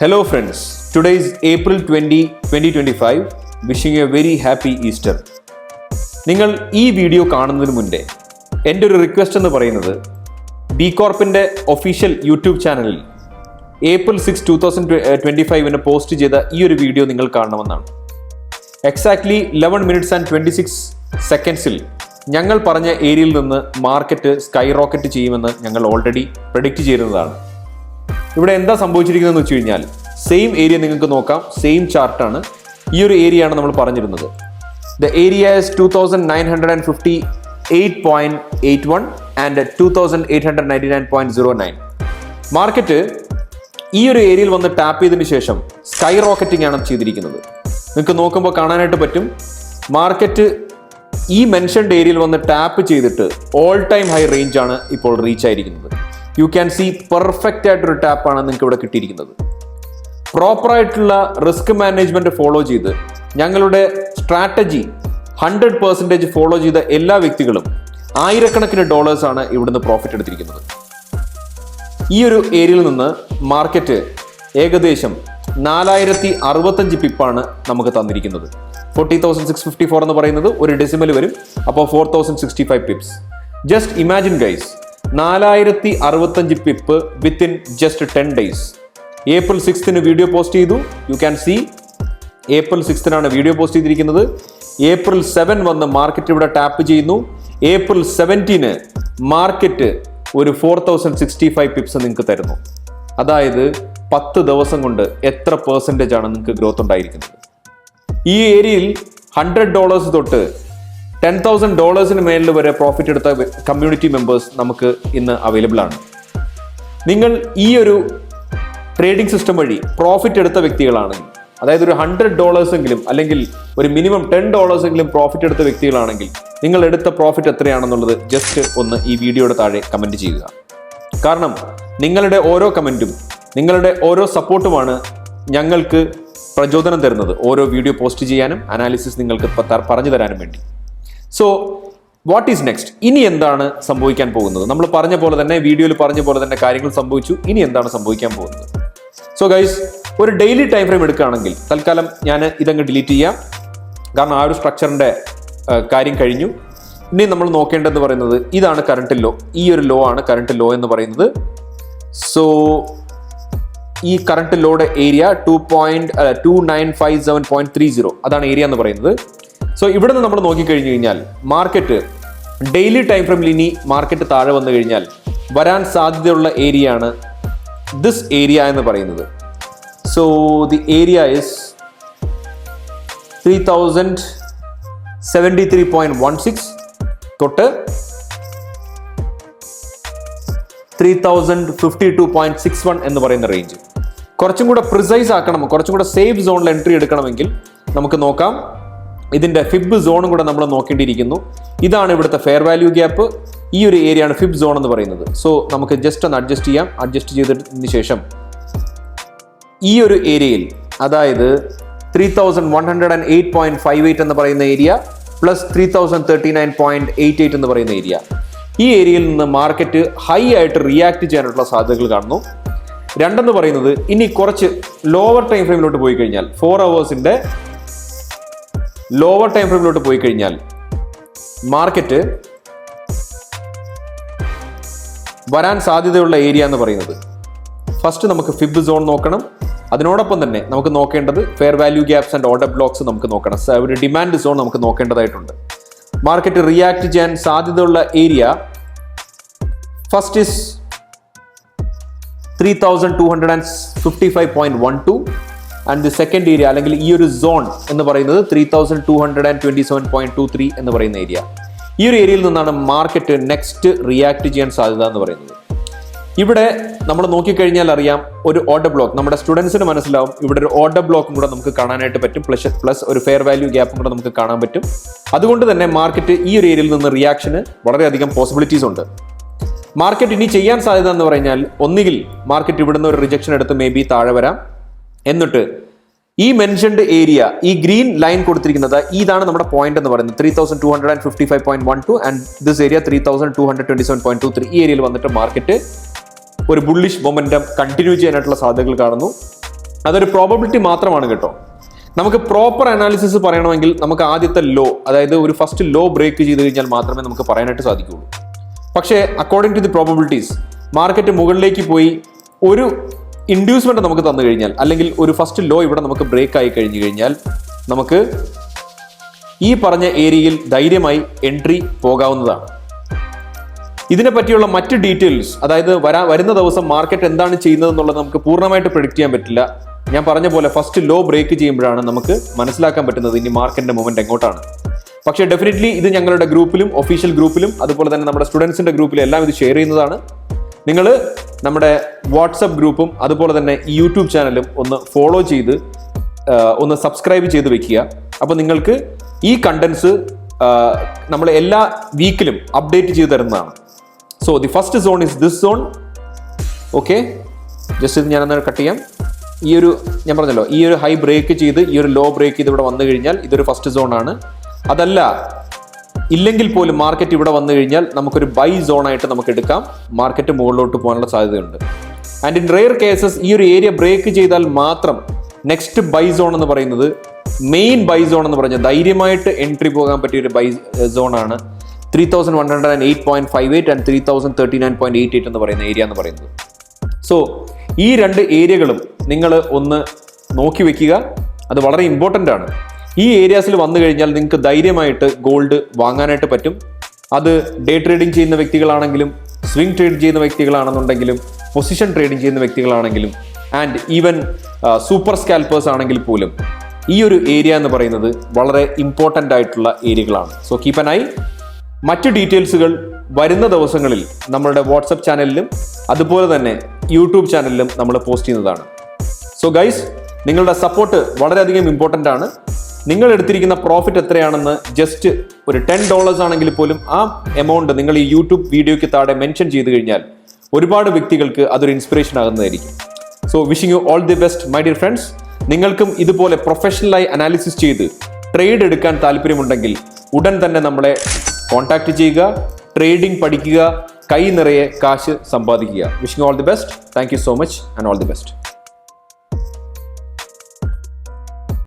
Hello friends, today is April 20, 2025. Wishing you a very happy Easter. നിങ്ങൾ ഈ video കാണുന്നതിന് മുന്നേ എൻ്റെ ഒരു റിക്വസ്റ്റ് എന്ന് പറയുന്നത് ബി കോർപ്പിൻ്റെ ഒഫീഷ്യൽ യൂട്യൂബ് ചാനലിൽ April 6, 2025 പോസ്റ്റ് ചെയ്ത ഈ ഒരു വീഡിയോ നിങ്ങൾ കാണണമെന്നാണ്. എക്സാക്ട്ലി 11 minutes and 26 seconds ഞങ്ങൾ പറഞ്ഞ ഏരിയയിൽ നിന്ന് മാർക്കറ്റ് സ്കൈ റോക്കറ്റ് ചെയ്യുമെന്ന് ഞങ്ങൾ ഓൾറെഡി പ്രെഡിക്റ്റ് ചെയ്യുന്നതാണ്. ഇവിടെ എന്താ സംഭവിച്ചിരിക്കുന്നതെന്ന് വെച്ച് കഴിഞ്ഞാൽ സെയിം ഏരിയ നിങ്ങൾക്ക് നോക്കാം, സെയിം ചാർട്ടാണ്. ഈ ഒരു ഏരിയ ആണ് നമ്മൾ പറഞ്ഞിരുന്നത്. The area is 2958.81 and 2899.09. Market ഈ ഒരു ഏരിയയിൽ വന്ന് ടാപ്പ് ചെയ്തതിന് ശേഷം സ്കൈ റോക്കറ്റിംഗ് ആണ് ചെയ്തിരിക്കുന്നത്. നിങ്ങൾക്ക് നോക്കുമ്പോൾ കാണാനായിട്ട് പറ്റും, മാർക്കറ്റ് ഈ മെൻഷൻഡ് ഏരിയയിൽ വന്ന് ടാപ്പ് ചെയ്തിട്ട് ഓൾ ടൈം ഹൈ റേഞ്ച് ആണ് ഇപ്പോൾ റീച്ച് ആയിരിക്കുന്നത്. യു ക്യാൻ സീ പെർഫെക്റ്റ് ആയിട്ടൊരു ടാപ്പാണ് നിങ്ങൾക്ക് ഇവിടെ കിട്ടിയിരിക്കുന്നത്. പ്രോപ്പറായിട്ടുള്ള റിസ്ക് മാനേജ്മെന്റ് ഫോളോ ചെയ്ത് ഞങ്ങളുടെ സ്ട്രാറ്റജി 100% ഫോളോ ചെയ്ത എല്ലാ വ്യക്തികളും ആയിരക്കണക്കിന് ഡോളേഴ്സാണ് ഇവിടുന്ന് പ്രോഫിറ്റ് എടുത്തിരിക്കുന്നത്. ഈ ഒരു ഏരിയയിൽ നിന്ന് മാർക്കറ്റ് ഏകദേശം 4065 പിപ്പാണ് നമുക്ക് തന്നിരിക്കുന്നത്. 40,654 എന്ന് പറയുന്നത് ഒരു ഡെസിമൽ വരും, അപ്പോൾ 4065 pips. Just imagine guys, 4065 pip within just 10 days. April 6 video post ചെയ്തു. You can see April 6 video post ചെയ്തിരിക്കുന്നത്. April 7 വന്ന് മാർക്കറ്റ് ഇവിടെ ടാപ്പ് ചെയ്യുന്നു. April 17 മാർക്കറ്റ് ഒരു 4065 പിപ്സ് നിങ്ങൾക്ക് തരുന്നു. അതായത് 10 ദിവസം കൊണ്ട് എത്ര % ആണ് നിങ്ങൾക്ക് ഗ്രോത്ത് ഉണ്ടായിരിക്കുന്നത്. ഈ ഏരിയയിൽ $100 തൊട്ട് $10,000 മേലിൽ വരെ പ്രോഫിറ്റ് എടുത്ത കമ്മ്യൂണിറ്റി മെമ്പേഴ്സ് നമുക്ക് ഇന്ന് അവൈലബിൾ ആണ്. നിങ്ങൾ ഈ ഒരു ട്രേഡിംഗ് സിസ്റ്റം വഴി പ്രോഫിറ്റ് എടുത്ത വ്യക്തികളാണെങ്കിൽ, അതായത് ഒരു $100 എങ്കിലും അല്ലെങ്കിൽ ഒരു മിനിമം $10 എങ്കിലും പ്രോഫിറ്റ് എടുത്ത വ്യക്തികളാണെങ്കിൽ നിങ്ങൾ എടുത്ത പ്രോഫിറ്റ് എത്രയാണെന്നുള്ളത് ജസ്റ്റ് ഒന്ന് ഈ വീഡിയോയുടെ താഴെ കമൻറ്റ് ചെയ്യുക. കാരണം നിങ്ങളുടെ ഓരോ കമൻറ്റും നിങ്ങളുടെ ഓരോ സപ്പോർട്ടുമാണ് ഞങ്ങൾക്ക് പ്രചോദനം തരുന്നത് ഓരോ വീഡിയോ പോസ്റ്റ് ചെയ്യാനും അനാലിസിസ് നിങ്ങൾക്ക് പറഞ്ഞു തരാനും വേണ്ടി. So what is next? ഇനി എന്താണ് സംഭവിക്കാൻ പോകുന്നത്? നമ്മൾ പറഞ്ഞ പോലെ തന്നെ, വീഡിയോയിൽ പറഞ്ഞ പോലെ തന്നെ കാര്യങ്ങൾ സംഭവിച്ചു. ഇനി എന്താണ് സംഭവിക്കാൻ പോകുന്നത്? സോ ഗൈസ്, ഒരു ഡെയിലി ടൈം ഫ്രെയിം എടുക്കുകയാണെങ്കിൽ തൽക്കാലം ഞാൻ ഇതങ്ങ് ഡിലീറ്റ് ചെയ്യാം, കാരണം ആ ഒരു സ്ട്രക്ചറിന്റെ കാര്യം കഴിഞ്ഞു. ഇനി നമ്മൾ നോക്കേണ്ടതെന്ന് പറയുന്നത് ഇതാണ് കറണ്ട് ലോ. ഈ ഒരു ലോ ആണ് കറണ്ട് ലോ എന്ന് പറയുന്നത്. സോ ഈ കറണ്ട് ലോയുടെ ഏരിയ 2957.30 അതാണ് ഏരിയ എന്ന് പറയുന്നത്. സോ ഇവിടെ നിന്ന് നമ്മൾ നോക്കിക്കഴിഞ്ഞു കഴിഞ്ഞാൽ മാർക്കറ്റ് ഡെയിലി ടൈം ഫ്രെയിമിൽ ഇനി മാർക്കറ്റ് താഴെ വന്നു കഴിഞ്ഞാൽ വരാൻ സാധ്യതയുള്ള ഏരിയ ആണ് ദിസ് ഏരിയ എന്ന് പറയുന്നത്. സോ ദി ഏരിയ ഇസ് 3073.16 തൊട്ട് 3052.61 എന്ന് പറയുന്ന റേഞ്ച്. കുറച്ചും കൂടെ പ്രിസൈസ് ആക്കണം, കുറച്ചും കൂടെ സേഫ് സോണിൽ എൻട്രി എടുക്കണമെങ്കിൽ നമുക്ക് നോക്കാം. ഇതിന്റെ ഫിബ് സോണും കൂടെ നമ്മൾ നോക്കേണ്ടിയിരിക്കുന്നു. ഇതാണ് ഇവിടുത്തെ ഫെയർ വാല്യൂ ഗ്യാപ്പ്. ഈ ഒരു ഏരിയ ആണ് ഫിബ് സോൺ എന്ന് പറയുന്നത്. സോ നമുക്ക് ജസ്റ്റ് ഒന്ന് അഡ്ജസ്റ്റ് ചെയ്യാം. അഡ്ജസ്റ്റ് ചെയ്തതിന് ശേഷം ഈ ഒരു ഏരിയയിൽ, അതായത് 3108.58 എന്ന് പറയുന്ന ഏരിയ പ്ലസ് 3039.88 എന്ന് പറയുന്ന ഏരിയ, ഈ ഏരിയയിൽ നിന്ന് മാർക്കറ്റ് ഹൈ ആയിട്ട് റിയാക്ട് ചെയ്യാനുള്ള സാധ്യതകൾ കാണുന്നു. രണ്ടെന്ന് പറയുന്നത് ഇനി കുറച്ച് ലോവർ ടൈം ഫ്രെയിമിലോട്ട് പോയി കഴിഞ്ഞാൽ, 4 hours ലോവർ ടൈം ഫ്രെയിമിലോട്ട് പോയി കഴിഞ്ഞാൽ മാർക്കറ്റ് വരാൻ സാധ്യതയുള്ള ഏരിയ എന്ന് പറയുന്നത്, ഫസ്റ്റ് നമുക്ക് ഫിബ് സോൺ നോക്കണം. അതിനോടൊപ്പം തന്നെ നമുക്ക് നോക്കേണ്ടത് fair value gaps and order blocks നമുക്ക് നോക്കണം. ഒരു ഡിമാൻഡ് സോൺ നമുക്ക് നോക്കേണ്ടതായിട്ടുണ്ട്. മാർക്കറ്റ് റിയാക്ട് ചെയ്യാൻ സാധ്യതയുള്ള area first is 3255.12 and the second area അല്ലെങ്കിൽ ഈ ഒരു സോൺ എന്ന് പറയുന്നത് 3227.23 എന്ന് പറയുന്ന ഏരിയ. ഈ ഒരു ഏരിയയിൽ നിന്നാണ് മാർക്കറ്റ് നെക്സ്റ്റ് റിയാക്ട് ചെയ്യാൻ സാധ്യത എന്ന് പറയുന്നത്. ഇവിടെ നമ്മൾ നോക്കിക്കഴിഞ്ഞാൽ അറിയാം, ഒരു ഓർഡർ ബ്ലോക്ക് നമ്മുടെ സ്റ്റുഡൻസിന് മനസ്സിലാവും. ഇവിടെ ഒരു ഓർഡർ ബ്ലോക്കും കൂടെ നമുക്ക് കാണാനായിട്ട് പറ്റും, പ്ലസ് ഒരു ഫെയർ വാല്യൂ ഗ്യാപ്പും കൂടെ നമുക്ക് കാണാൻ പറ്റും. അതുകൊണ്ട് തന്നെ മാർക്കറ്റ് ഈ ഒരു ഏരിയയിൽ നിന്ന് റിയാക്ഷന് വളരെയധികം പോസിബിലിറ്റീസ് ഉണ്ട്. മാർക്കറ്റ് ഇനി ചെയ്യാൻ സാധ്യത എന്ന് പറഞ്ഞാൽ, ഒന്നുകിൽ മാർക്കറ്റ് ഇവിടുന്ന് ഒരു റിജക്ഷൻ എടുത്ത് മേ ബി താഴെ വരാം, എന്നിട്ട് ഈ മെൻഷൻഡ് ഏരിയ, ഈ ഗ്രീൻ ലൈൻ കൊടുത്തിരിക്കുന്നത് ഇതാണ് നമ്മുടെ പോയിന്റ് എന്ന് പറയുന്നത് 3255.12 ആൻഡ് ദിസ് ഏരിയ 3227.23. ഈ ഏരിയയിൽ വന്നിട്ട് മാർക്കറ്റ് ഒരു ബുള്ളിഷ് മൊമെന്റം കണ്ടിന്യൂ ചെയ്യാനായിട്ടുള്ള സാധ്യതകൾ കാണുന്നു. അതൊരു പ്രോബബിലിറ്റി മാത്രമാണ് കേട്ടോ. നമുക്ക് പ്രോപ്പർ അനാലിസിസ് പറയണമെങ്കിൽ നമുക്ക് ആദ്യത്തെ ലോ, അതായത് ഒരു ഫസ്റ്റ് ലോ ബ്രേക്ക് ചെയ്ത് കഴിഞ്ഞാൽ മാത്രമേ നമുക്ക് പറയാനായിട്ട് സാധിക്കുകയുള്ളൂ. പക്ഷേ according to the probabilities market മുകളിലേക്ക് പോയി ഒരു ഇൻഡ്യൂസ്മെന്റ് നമുക്ക് തന്നു കഴിഞ്ഞാൽ, അല്ലെങ്കിൽ ഒരു ഫസ്റ്റ് ലോ ഇവിടെ നമുക്ക് ബ്രേക്ക് ആയി കഴിഞ്ഞു കഴിഞ്ഞാൽ നമുക്ക് ഈ പറഞ്ഞ ഏരിയയിൽ ധൈര്യമായി എൻട്രി പോകാവുന്നതാണ്. ഇതിനെ പറ്റിയുള്ള മറ്റ് ഡീറ്റെയിൽസ്, അതായത് വരുന്ന ദിവസം മാർക്കറ്റ് എന്താണ് ചെയ്യുന്നത് എന്നുള്ളത് നമുക്ക് പൂർണ്ണമായിട്ട് പ്രെഡിക്റ്റ് ചെയ്യാൻ പറ്റില്ല. ഞാൻ പറഞ്ഞ പോലെ ഫസ്റ്റ് ലോ ബ്രേക്ക് ചെയ്യുമ്പോഴാണ് നമുക്ക് മനസ്സിലാക്കാൻ പറ്റുന്നത് ഇനി മാർക്കറ്റിന്റെ മൂവ്മെന്റ് എങ്ങോട്ടാണ്. പക്ഷേ ഡെഫിനറ്റ്ലി ഇത് ഞങ്ങളുടെ ഗ്രൂപ്പിലും, ഒഫീഷ്യൽ ഗ്രൂപ്പിലും, അതുപോലെ തന്നെ നമ്മുടെ സ്റ്റുഡൻസിന്റെ ഗ്രൂപ്പിലും എല്ലാം ഇത് ഷെയർ ചെയ്യുന്നതാണ്. നിങ്ങൾ നമ്മുടെ വാട്സപ്പ് ഗ്രൂപ്പും അതുപോലെ തന്നെ യൂട്യൂബ് ചാനലും ഒന്ന് ഫോളോ ചെയ്ത് ഒന്ന് സബ്സ്ക്രൈബ് ചെയ്ത് വെക്കുക. അപ്പോൾ നിങ്ങൾക്ക് ഈ കണ്ടന്റ്സ് നമ്മൾ എല്ലാ വീക്കിലും അപ്ഡേറ്റ് ചെയ്ത് തരുന്നതാണ്. So the first zone is this zone. Okay, just ഇത് ഞാനൊന്ന് കട്ട് ചെയ്യാം. ഞാൻ പറഞ്ഞല്ലോ, ഈ ഒരു ഹൈ ബ്രേക്ക് ചെയ്ത് ഈ ഒരു ലോ ബ്രേക്ക് ചെയ്ത് ഇവിടെ വന്നു കഴിഞ്ഞാൽ ഇതൊരു ഫസ്റ്റ് സോൺ ആണ്. അതല്ല ഇല്ലെങ്കിൽ പോലും മാർക്കറ്റ് ഇവിടെ വന്നു കഴിഞ്ഞാൽ നമുക്കൊരു ബൈ സോൺ ആയിട്ട് നമുക്ക് എടുക്കാം. മാർക്കറ്റ് മുകളിലോട്ട് പോകാനുള്ള സാധ്യതയുണ്ട്. ആൻഡ് ഇൻ റെയർ കേസസ് ഈ ഒരു ഏരിയ ബ്രേക്ക് ചെയ്താൽ മാത്രം നെക്സ്റ്റ് ബൈ സോൺ എന്ന് പറയുന്നത്, മെയിൻ ബൈ സോൺ എന്ന് പറഞ്ഞാൽ ധൈര്യമായിട്ട് എൻട്രി പോകാൻ പറ്റിയ ഒരു ബൈ സോൺ ആണ് 3108.58 ആൻഡ് 3039.88 എന്ന് പറയുന്ന ഏരിയ എന്ന് പറയുന്നത്. സോ ഈ രണ്ട് ഏരിയകളും നിങ്ങൾ ഒന്ന് നോക്കി വെക്കുക. അത് വളരെ ഇമ്പോർട്ടൻ്റ് ആണ്. ഈ ഏരിയാസിൽ വന്നു കഴിഞ്ഞാൽ നിങ്ങൾക്ക് ധൈര്യമായിട്ട് ഗോൾഡ് വാങ്ങാനായിട്ട് പറ്റും. അത് ഡേ ട്രേഡിംഗ് ചെയ്യുന്ന വ്യക്തികളാണെങ്കിലും, സ്വിംഗ് ട്രേഡ് ചെയ്യുന്ന വ്യക്തികളാണെന്നുണ്ടെങ്കിലും, പൊസിഷൻ ട്രേഡിംഗ് ചെയ്യുന്ന വ്യക്തികളാണെങ്കിലും, ആൻഡ് ഈവൻ സൂപ്പർ സ്കാൽപ്പേഴ്സ് ആണെങ്കിൽ പോലും ഈ ഒരു ഏരിയ എന്ന് പറയുന്നത് വളരെ ഇമ്പോർട്ടൻ്റ് ആയിട്ടുള്ള ഏരിയകളാണ്. So keep an eye. മറ്റ് ഡീറ്റെയിൽസുകൾ വരുന്ന ദിവസങ്ങളിൽ നമ്മളുടെ വാട്സപ്പ് ചാനലിലും അതുപോലെ തന്നെ യൂട്യൂബ് ചാനലിലും നമ്മൾ പോസ്റ്റ് ചെയ്യുന്നതാണ്. സോ ഗൈസ്, നിങ്ങളുടെ സപ്പോർട്ട് വളരെയധികം ഇമ്പോർട്ടൻ്റ് ആണ്. നിങ്ങൾ എടുത്തിരിക്കുന്ന പ്രോഫിറ്റ് എത്രയാണെന്ന് ജസ്റ്റ് ഒരു $10 ആണെങ്കിൽ പോലും ആ എമൗണ്ട് നിങ്ങൾ ഈ യൂട്യൂബ് വീഡിയോയ്ക്ക് താഴെ മെൻഷൻ ചെയ്ത് കഴിഞ്ഞാൽ ഒരുപാട് വ്യക്തികൾക്ക് അതൊരു ഇൻസ്പിറേഷൻ ആകുന്നതായിരിക്കും. So wishing you all the best my dear friends. നിങ്ങൾക്കും ഇതുപോലെ പ്രൊഫഷണലായി അനാലിസിസ് ചെയ്ത് ട്രേഡ് എടുക്കാൻ താല്പര്യമുണ്ടെങ്കിൽ ഉടൻ തന്നെ നമ്മളെ കോൺടാക്ട് ചെയ്യുക, ട്രേഡിംഗ് പഠിക്കുക, കൈ നിറയെ കാശ് സമ്പാദിക്കുക. Wishing all the best. Thank you so much and all the best.